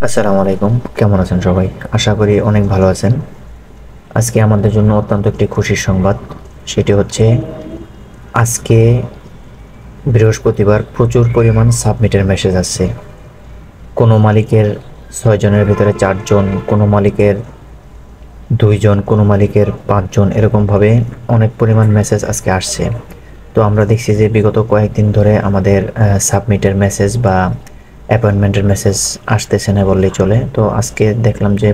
আসসালামু আলাইকুম, কেমন আছেন সবাই? আশা করি অনেক ভালো আছেন। আজকে আমাদের জন্য অত্যন্ত একটি খুশির সংবাদ। সেটি হচ্ছে আজকে বৃহস্পতিবার প্রচুর পরিমাণ সাবমিটের মেসেজ আসছে। কোনো মালিকের ৬ জনের ভিতরে ৪ জন, কোনো মালিকের ২ জন, কোনো মালিকের ৫ জন, এরকমভাবে অনেক পরিমাণ মেসেজ আজকে আসছে। তো আমরা দেখছি যে বিগত কয়েকদিন ধরে আমাদের সাবমিটের মেসেজ বা অ্যাপয়েন্টমেন্টের মেসেজ আসতেছে না বললেই চলে। তো আজকে দেখলাম যে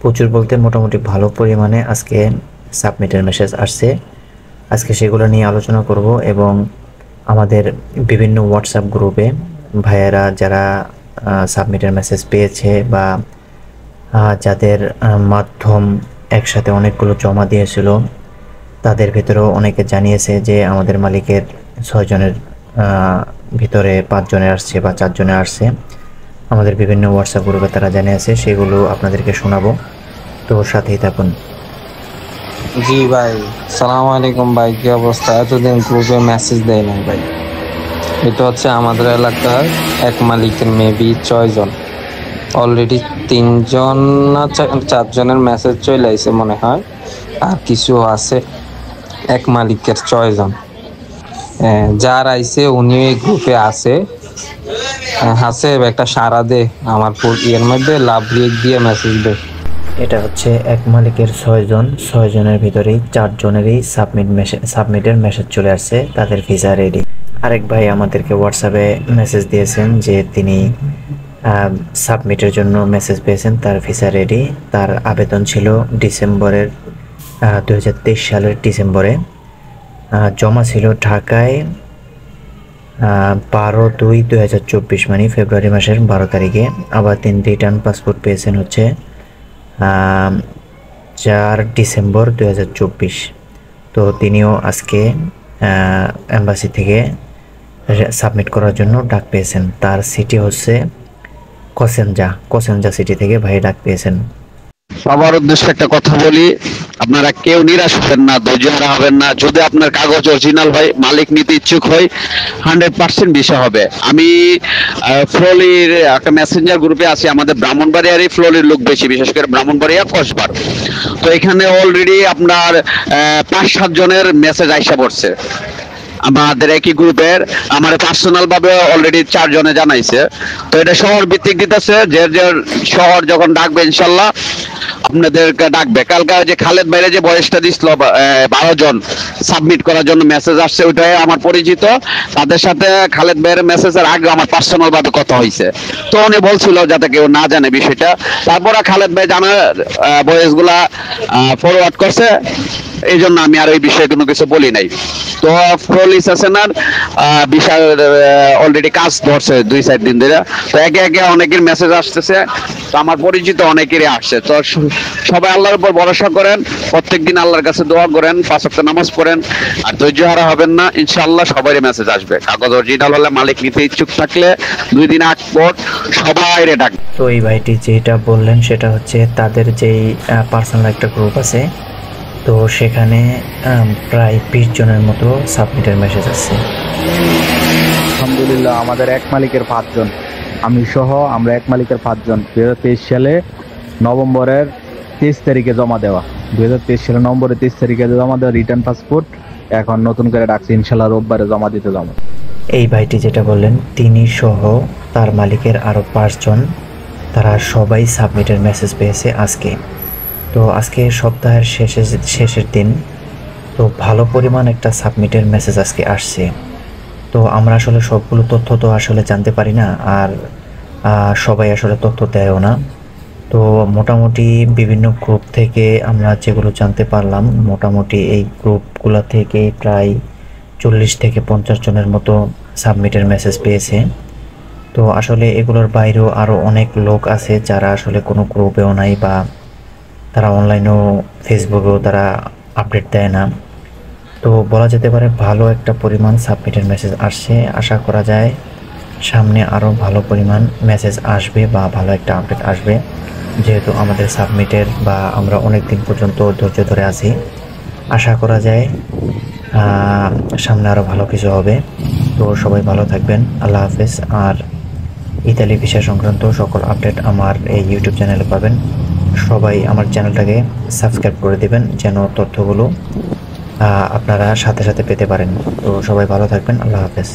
প্রচুর বলতে মোটামুটি ভালো পরিমাণে আজকে সাবমিটের মেসেজ আসছে। আজকে সেগুলো নিয়ে আলোচনা করব এবং আমাদের বিভিন্ন হোয়াটসঅ্যাপ গ্রুপে ভাইয়েরা যারা সাবমিটের মেসেজ পেয়েছে বা যাদের মাধ্যম একসাথে অনেকগুলো জমা দিয়েছিল, তাদের ভেতরেও অনেকে জানিয়েছে যে আমাদের মালিকের ৬ জনের ভিতরে ৫ জনের আসছে বা ৪ জনের আসছে। আমাদের বিভিন্ন হোয়াটসঅ্যাপ গ্রুপে তারা জানিয়েছে, সেগুলো আপনাদেরকে শোনাবো। তো সাথেই থাকুন। জি ভাই, সালাম আলাইকুম ভাই, কি অবস্থা? এতদিন গ্রুপে মেসেজ দেয় নাই ভাই। এটা হচ্ছে আমাদের এলাকার এক মালিকের মেবি ৬ জন, অলরেডি ৩ জন না ৪ জনের মেসেজ চলে আইছে মনে হয়, আর কিছু আছে। এক মালিকের ৬ জন যার আইছে উনি এই গ্রুপে আছে। হাসে একটা সারা দে আমার ইয়ের মধ্যে লাভ রিয়েক্ট দিয়ে মেসেজ দে। এটা হচ্ছে এক মালিকের ৬ জন, ৬ জনের ভিতরেই ৪ জনেরই সাবমিটের মেসেজ চলে আসছে, তাদের ভিসা রেডি। আরেক ভাই আমাদেরকে হোয়াটসঅ্যাপে মেসেজ দিয়েছেন যে তিনি সাবমিটের জন্য মেসেজ পেয়েছেন, তার ভিসা রেডি। তার আবেদন ছিল ডিসেম্বরের ২০২৩ সালের ডিসেম্বরে, জমা ছিল ঢাকায় ১২/২/২০২৪, মানে ফেব্রুয়ারি মাসের ১২ তারিখে। আবার তিনি রিটার্ন পাসপোর্ট পেয়েছেন হচ্ছে ৪ ডিসেম্বর ২০২৪। তো তিনিও আজকে এম্বাসি থেকে সাবমিট করার জন্য ডাক পেয়েছেন। তার সিটি হচ্ছে কসেনজা সিটি থেকে ভাই ডাক পেয়েছেন। সবার উদ্দেশ্যে একটা কথা বলি, আপনারা কেউ নিরাশ হবেন না, ধৈর্য হারা হবেন না। যদি আপনার কাগজ অরিজিনাল হয়, মালিক নিতে ইচ্ছুক হয়, 100% ভিসা হবে। আমি ফ্লোরির একটা মেসেঞ্জার গ্রুপে আছি, আমাদের ব্রাহ্মণবাড়িয়ারই ফ্লোরির লোক বেশি, বিশেষ করে ব্রাহ্মণবাড়িয়া কসবার। তো এখানে অলরেডি আপনার ৫-৭ জনের মেসেজ আইসা পড়ছে আমাদের একই গ্রুপের। আমার পার্সোনাল ভাবে অলরেডি ৪ জনে জানাইছে। তো এটা শহর ভিত্তিক দিতেছে, যে যে শহর যখন ডাকবে ইনশাল্লাহ আপনাদেরকে ডাকবে। কালকে যে খালেদ ভাইরে যে বয়সটা দিছিল ১২ জন সাবমিট করার জন্য মেসেজ আসছে, ওইটাই আমার পরিচিত। তাদের সাথে খালেদ ভাইয়ের মেসেজের আগে আমার পার্সোনাল ভাবে কথা হয়েছে। তো উনি বলছিল যাতে কেউ না জানে বিষয়টা। তারপরে খালেদ ভাই জানার বয়সগুলা ফরওয়ার্ড করছে, এই জন্য আমি আর ওই বিষয়ে কোনো কিছু বলি নাই। তো পুলিশ আছেনার বিশাল অলরেডি কাজ ধরছে ২-৪ দিন ধরে। তো একে একে অনেকের মেসেজ আসতেছে, তো আমার পরিচিত অনেকেরই আসছে। তো সবাই আল্লাহর উপর ভরসা করেন, প্রত্যেকদিন আল্লাহর কাছে দোয়া করেন, ৫ ওয়াক্ত নামাজ পড়েন, আর ধৈর্য হারা হবেন না। ইনশাআল্লাহ সবারই মেসেজ আসবে। কাগজ অরিজিনাল হলে, মালিক নিতে ইচ্ছুক থাকলে ২ দিন আগ পর সবাই ডাকবে। তো এই ভাইটি যেটা বললেন সেটা হচ্ছে তাদের যেই পার্সোনাল একটা গ্রুপ আছে, তো সেখানে প্রায় ২০ জনের মতো সাবমিটের মেসেজ আসছে। আলহামদুলিল্লাহ, আমাদের এক মালিকের ৫ জন, আমি সহ আমরা এক মালিকের ৫ জন ২০২৩ সালে নভেম্বরের ২৩ তারিখে জমা দেওয়া। ২০২৩ সালে নভেম্বরের ২৩ তারিখে জমা দেওয়া রিটার্ন পাসপোর্ট এখন নতুন করে ডাকছে, ইনশাল্লাহ রোববারে জমা দিতে যাবো। এই ভাইটি যেটা বললেন, তিনি সহ তার মালিকের আরও ৫ জন, তারা সবাই সাবমিটের মেসেজ পেয়েছে আজকে। তো আজকে সপ্তাহের শেষের দিন, তো ভালো পরিমাণ একটা সাবমিটের মেসেজ আজকে আসছে। তো আমরা আসলে সবগুলো তথ্য তো আসলে জানতে পারি না, আর সবাই আসলে তথ্য দেয়ও না। তো মোটামুটি বিভিন্ন গ্রুপ থেকে আমরা যেগুলো জানতে পারলাম, মোটামুটি এই গ্রুপগুলো থেকে প্রায় ৪০ থেকে ৫০ জনের মতো সাবমিটের মেসেজ পেয়েছে। তো আসলে এগুলোর বাইরেও আরও অনেক লোক আছে যারা আসলে কোনো গ্রুপেও নাই, বা তারা অনলাইনেও ফেসবুকেও তারা আপডেট দেয় না। তো বলা যেতে পারে ভালো একটা পরিমাণ সাবমিটের মেসেজ আসছে। আশা করা যায় সামনে আরও ভালো পরিমাণ মেসেজ আসবে বা ভালো একটা আপডেট আসবে, যেহেতু আমাদের সাবমিটের বা আমরা অনেক দিন পর্যন্ত ধৈর্য ধরে আছি। আশা করা যায় সামনে আরও ভালো কিছু হবে। তো সবাই ভালো থাকবেন, আল্লাহ হাফেজ। আর ইতালি ভিসা সংক্রান্ত সকল আপডেট আমার এই ইউটিউব চ্যানেলে পাবেন। সবাই আমার চ্যানেলটাকে সাবস্ক্রাইব করে দিবেন যেন তথ্যগুলো আপনারা সাথে সাথে পেতে পারেন। তো সবাই ভালো থাকবেন, আল্লাহ হাফেজ।